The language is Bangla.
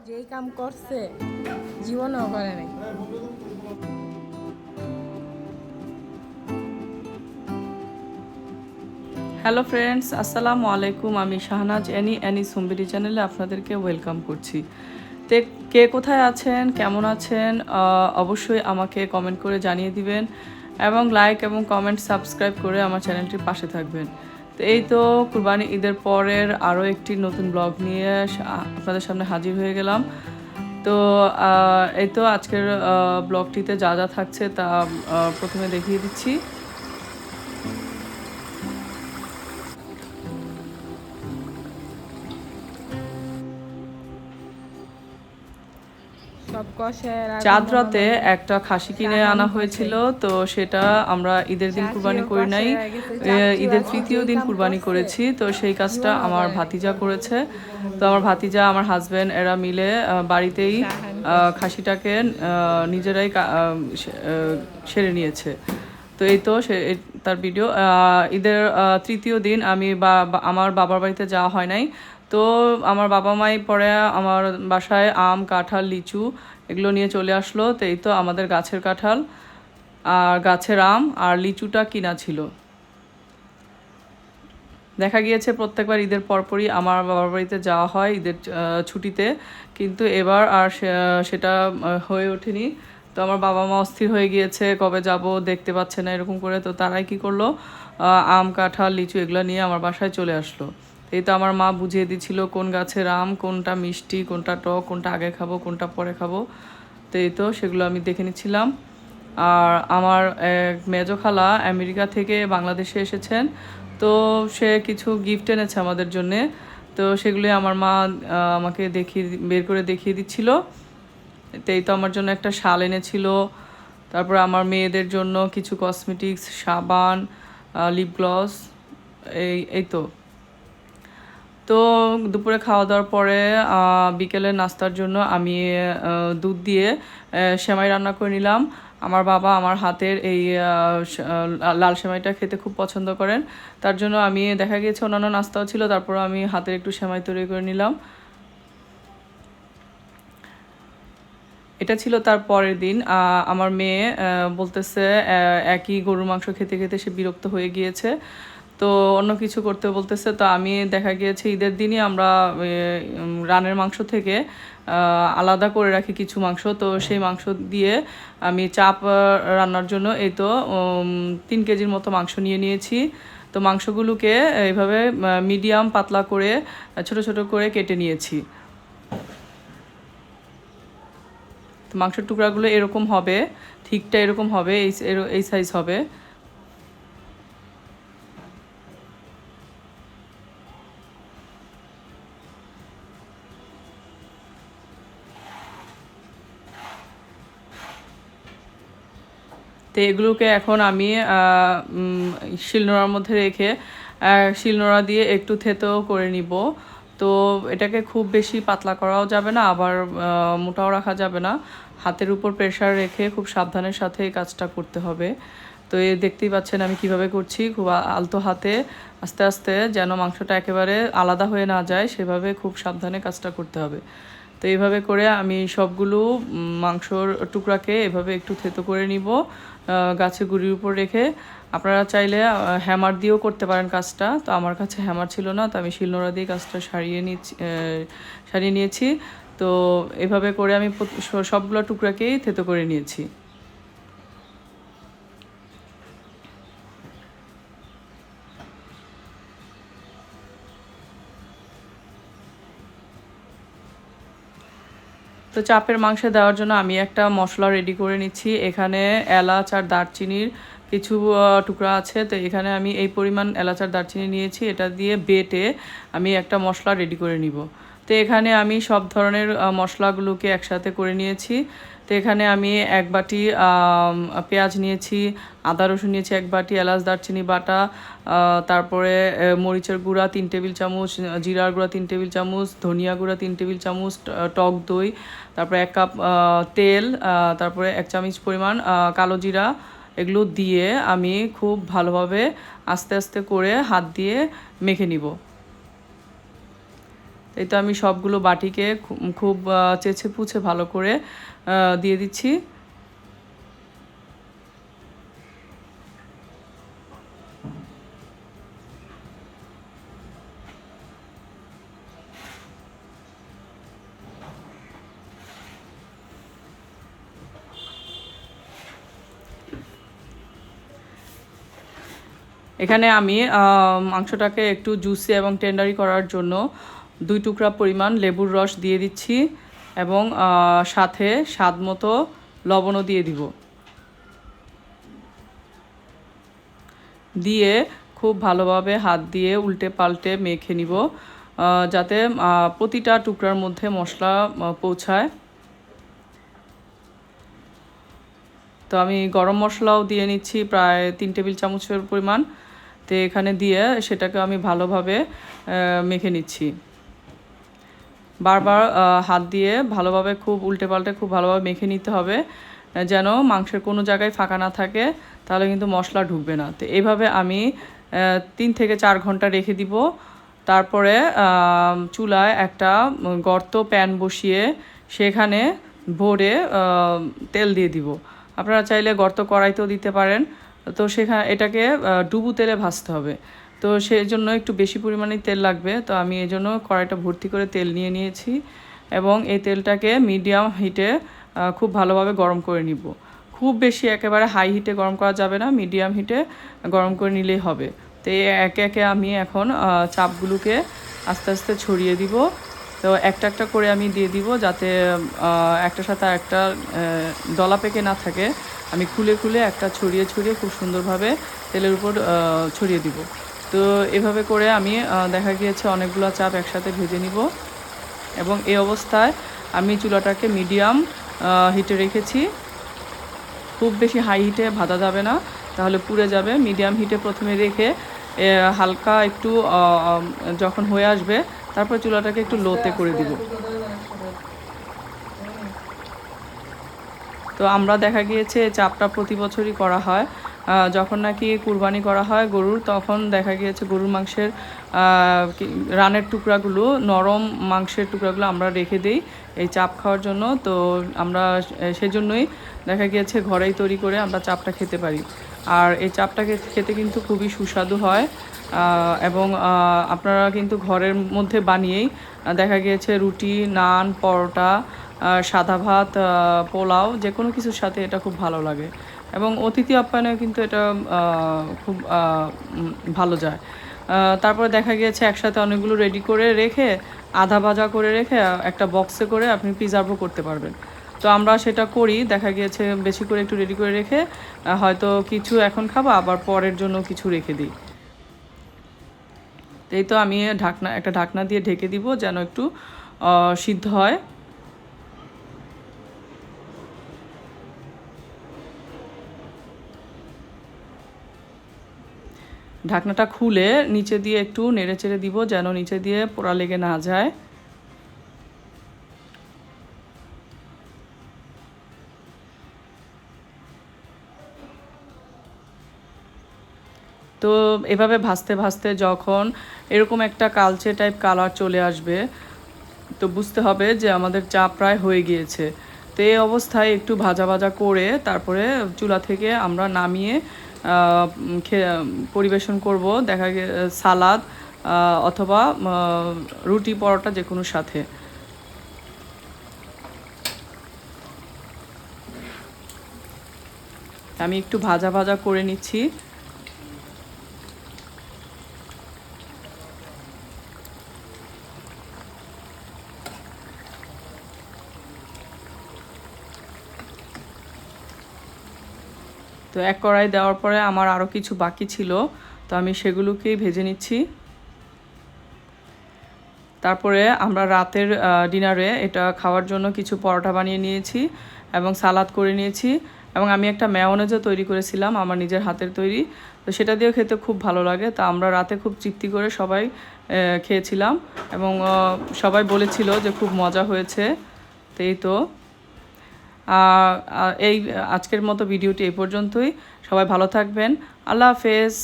যেই কাম করছে জীবনেও করে নাই। হ্যালো ফ্রেন্ডস, আসসালামু আলাইকুম। আমি শাহনাজ অ্যানি সুম্বিরি চ্যানেলে আপনাদেরকে ওয়েলকাম করছি। তে কে কোথায় আছেন, কেমন আছেন, অবশ্যই আমাকে কমেন্ট করে জানিয়ে দিবেন এবং লাইক এবং কমেন্ট সাবস্ক্রাইব করে আমার চ্যানেলটির পাশে থাকবেন। তো এই তো কুরবানি ঈদের পরের আরও একটি নতুন ব্লগ নিয়ে আপনাদের সামনে হাজির হয়ে গেলাম। তো এই তো আজকের ব্লগটিতে যা যা থাকছে তা প্রথমে দেখিয়ে দিচ্ছি। সব কষের আগুন চাঁদ বন্ধ রাতে নাই। একটা খাসি কিনে সাহান আনা কষে হয়েছিল, তো সেটা আমরা ঈদের দিন কুরবানি চাচিও করি কষে নাই, হয়ে গেছে, চাচু ঈদের আজকে তৃতীয় যেই দিন কাম কুরবানি করছে করেছি। তো সেই কাজটা জীবনেও আমার করে নাই। ভাতিজা করেছে। তো আমার ভাতিজা, আমার হাজবেন্ড এরা মিলে বাড়িতেই সাহান কষে খাসিটাকে নিজেরাই সেরে নিয়েছে। তো এই তো তার ভিডিও। ঈদের তৃতীয় দিন আমি আমার বাবার বাড়িতে যাওয়া হয় নাই। তো আমার বাবা মাই পরে আমার বাসায় আম, কাঁঠাল, লিচু এগুলো নিয়ে চলে আসলো। তো এই তো আমাদের গাছের কাঁঠাল আর গাছের আম আর লিচুটা কিনা ছিল। দেখা গিয়েছে প্রত্যেকবার ঈদের পরপরই আমার বাবার বাড়িতে যাওয়া হয় ঈদের ছুটিতে, কিন্তু এবার আর সেটা হয়ে ওঠেনি। তো আমার বাবা মা অস্থির হয়ে গিয়েছে, কবে যাব, দেখতে পাচ্ছে না এরকম করে। তো তারাই কি করলো, আম, কাঁঠাল, লিচু এগুলো নিয়ে আমার বাসায় চলে আসলো। এই তো আমার মা বুঝিয়ে দিচ্ছিল কোন গাছের আম কোনটা মিষ্টি, কোনটা টক, কোনটা আগে খাবো, কোনটা পরে খাবো। তো এই তো সেগুলো আমি দেখে নিচ্ছিলাম। আর আমার এক মেজো খালা আমেরিকা থেকে বাংলাদেশে এসেছেন। তো সে কিছু গিফট এনেছে আমাদের জন্যে। তো সেগুলি আমার মা আমাকে বের করে দেখিয়ে দিচ্ছিল। তো এই তো আমার জন্য একটা শাল এনেছিল। তারপর আমার মেয়েদের জন্য কিছু কসমেটিক্স, সাবান, লিপ গ্লস, এই এই তো। তো দুপুরে খাওয়া দাওয়ার পরে বিকেলের নাস্তার জন্য আমি দুধ দিয়ে সেমাই রান্না করে নিলাম। আমার বাবা আমার হাতের এই লাল সেমাইটা খেতে খুব পছন্দ করেন। তার জন্য আমি, দেখা গিয়েছে অন্যান্য নাস্তাও ছিল, তারপর আমি হাতের একটু সেমাই তৈরি করে নিলাম। এটা ছিল তার পরের দিন। আমার মেয়ে বলতেছে একই গরুর মাংস খেতে খেতে সে বিরক্ত হয়ে গিয়েছে, তো অন্য কিছু করতে বলতেছে। তো আমি, দেখা গিয়েছে ঈদের দিনই আমরা রানের মাংস থেকে আলাদা করে রাখি কিছু মাংস, তো সেই মাংস দিয়ে আমি চাপ রান্নার জন্য এই তো 3 কেজির মতো মাংস নিয়ে নিয়েছি। তো মাংসগুলোকে এইভাবে মিডিয়াম পাতলা করে ছোট ছোট করে কেটে নিয়েছি। তো মাংসের টুকরাগুলো এরকম হবে, ঠিকটা এরকম হবে, এই সাইজ হবে। তো এগুলোকে এখন আমি শিলনোড়ার মধ্যে রেখে শিলনোড়া দিয়ে একটু থেতো করে নিব। তো এটাকে খুব বেশি পাতলা করাও যাবে না, আবার মোটাও রাখা যাবে না। হাতের উপর প্রেশার রেখে খুব সাবধানের সাথে এই কাজটা করতে হবে। তো এই দেখতেই পাচ্ছেন আমি কিভাবে করছি, খুব আলতো হাতে আস্তে আস্তে, যেন মাংসটা একেবারে আলাদা হয়ে না যায়, সেভাবে খুব সাবধানে কাজটা করতে হবে। তো এইভাবে করে আমি সবগুলো মাংসর টুকরাকে এভাবে একটু থেতো করে নিব গাছের গুঁড়ির উপর রেখে। আপনারা চাইলে হ্যামার দিয়েও করতে পারেন কাজটা। তো আমার কাছে হ্যামার ছিল না, তো আমি শিলনোড়া দিয়ে কাজটা সারিয়ে নিয়েছি। তো এভাবে করে আমি সবগুলো টুকরাকেই থেতো করে নিয়েছি। তো চাপের মাংসে দেওয়ার জন্য আমি একটা মশলা রেডি করে নিচ্ছি। এখানে এলাচ আর দারচিনির কিছু টুকরা আছে। তো এখানে আমি এই পরিমাণ এলাচ আর দারচিনি নিয়েছি, এটা দিয়ে বেটে আমি একটা মশলা রেডি করে নিব। তো এখানে আমি সব ধরনের মশলাগুলোকে একসাথে করে নিয়েছি। তো এখানে আমি 1 বাটি পেঁয়াজ নিয়েছি, আদা রসুন নিয়েছি 1 বাটি, এলাচ দারচিনি বাটা, তারপরে মরিচের গুঁড়া 3 টেবিল চামচ, জিরার গুঁড়া 3 টেবিল চামচ, ধনিয়া গুঁড়া 3 টেবিল চামচ, টক দই, তারপরে 1 কাপ তেল, তারপরে 1 চামচ পরিমাণ কালো জিরা, এগুলো দিয়ে আমি খুব ভালোভাবে আস্তে আস্তে করে হাত দিয়ে মেখে নিব। এই তো আমি সবগুলো বাটিকে খুব চেঁচে পুছে ভালো করে দিয়ে দিচ্ছি। এখানে আমি মাংসটাকে একটু জুসি এবং টেন্ডারি করার জন্য 2 টুকরা পরিমাণ লেবুর রস দিয়ে দিচ্ছি এবং সাথে স্বাদ মতো লবণও দিয়ে দিব। দিয়ে খুব ভালোভাবে হাত দিয়ে উল্টে পাল্টে মেখে নিব যাতে প্রতিটা টুকরার মধ্যে মশলা পৌঁছায়। তো আমি গরম মশলাও দিয়ে নিচ্ছি প্রায় 3 টেবিল চামচের পরিমাণ। তো এখানে দিয়ে সেটাকে আমি ভালোভাবে মেখে নিচ্ছি। বারবার হাত দিয়ে ভালোভাবে খুব উল্টে পাল্টে খুব ভালোভাবে মেখে নিতে হবে যেন মাংসের কোনো জায়গায় ফাঁকা না থাকে, তাহলে কিন্তু মশলা ঢুকবে না। তো এইভাবে আমি 3 থেকে 4 ঘন্টা রেখে দিব। তারপরে চুলায় একটা গর্ত প্যান বসিয়ে সেখানে ভরে তেল দিয়ে দিব। আপনারা চাইলে গর্ত কড়াইতেও দিতে পারেন। তো এটাকে ডুবো তেলে ভাজতে হবে। তো সেই জন্য একটু বেশি পরিমাণে তেল লাগবে। তো আমি এই জন্য কড়াইটা ভর্তি করে তেল নিয়ে নিয়েছি এবং এই তেলটাকে মিডিয়াম হিটে খুব ভালোভাবে গরম করে নিব। খুব বেশি একেবারে হাই হিটে গরম করা যাবে না, মিডিয়াম হিটে গরম করে নিলেই হবে। তো একে একে আমি এখন চাপগুলোকে আস্তে আস্তে ছড়িয়ে দিব। তো একটা একটা করে আমি দিয়ে দিব যাতে একটার সাথে একটা দলা পেকে না থাকে। আমি খুলে খুলে একটা ছড়িয়ে ছড়িয়ে খুব সুন্দরভাবে তেলের উপর ছড়িয়ে দিব। তো এভাবে করে আমি দেখা গিয়েছে অনেকগুলো চাপ একসাথে ভেজে নিব এবং এই অবস্থায় আমি চুলাটাকে মিডিয়াম হিটে রেখেছি। খুব বেশি হাই হিটে ভাজা যাবে না, তাহলে পুড়ে যাবে। মিডিয়াম হিটে প্রথমে রেখে হালকা একটু যখন হয়ে আসবে তারপর চুলাটাকে একটু লোতে করে দিব। তো আমরা দেখা গিয়েছে চাপটা প্রতি বছরই করা হয়। যখন নাকি কুরবানি করা হয় গরুর, তখন দেখা গিয়েছে গরুর মাংসের রানের টুকরাগুলো, নরম মাংসের টুকরাগুলো আমরা রেখে দিই এই চাপ খাওয়ার জন্য। তো আমরা সেজন্যই দেখা গিয়েছে ঘরেই তৈরি করে আমরা চাপটা খেতে পারি। আর এই চাপটা খেতে কিন্তু খুবই সুস্বাদু হয় এবং আপনারা কিন্তু ঘরের মধ্যে বানিয়েই দেখা গিয়েছে রুটি, নান, পরোটা, সাদা ভাত, পোলাও যে কোনো কিছুর সাথে এটা খুব ভালো লাগে এবং অতিথি আপ্যায়নেও কিন্তু এটা খুব ভালো যায়। তারপরে দেখা গিয়েছে একসাথে অনেকগুলো রেডি করে রেখে আধা ভাজা করে রেখে একটা বক্সে করে আপনি প্রিজার্ভও করতে পারবেন। তো আমরা সেটা করি, দেখা গিয়েছে বেশি করে একটু রেডি করে রেখে হয়তো কিছু এখন খাবো আবার পরের জন্য কিছু রেখে দিই। এই তো আমি একটা ঢাকনা দিয়ে ঢেকে দিব যেন একটু সিদ্ধ হয়। ঢাকনাটা খুলে নিচে দিয়ে একটু নেড়ে চেড়ে দিব যেন নিচে দিয়ে পোড়া লেগে না যায়। তো এভাবে ভাজতে ভাজতে যখন এরকম একটা কালচে টাইপ কালার চলে আসবে তো বুঝতে হবে যে আমাদের চা প্রায় হয়ে গিয়েছে। তো এই অবস্থায় একটু ভাজা ভাজা করে তারপরে চুলা থেকে আমরা নামিয়ে পরিবেশন করব দেখা সালাদ অথবা রুটি পরোটা যে কোনো সাথে। আমি একটু ভাজা ভাজা করে নিচ্ছি। তো এক কড়াই দেওয়ার পরে আমার আরও কিছু বাকি ছিল, তো আমি সেগুলোকেই ভেজে নিচ্ছি। তারপরে আমরা রাতের ডিনারে এটা খাওয়ার জন্য কিছু পরোটা বানিয়ে নিয়েছি এবং সালাদ করে নিয়েছি এবং আমি একটা মেয়োনেজও তৈরি করেছিলাম আমার নিজের হাতের তৈরি। তো সেটা দিয়েও খেতে খুব ভালো লাগে। তা আমরা রাতে খুব তৃপ্তি করে সবাই খেয়েছিলাম এবং সবাই বলেছিল যে খুব মজা হয়েছে। তো এই তো এই আজকের মতো ভিডিওটি এই পর্যন্তই। সবাই ভালো থাকবেন। আল্লাহ হাফেজ।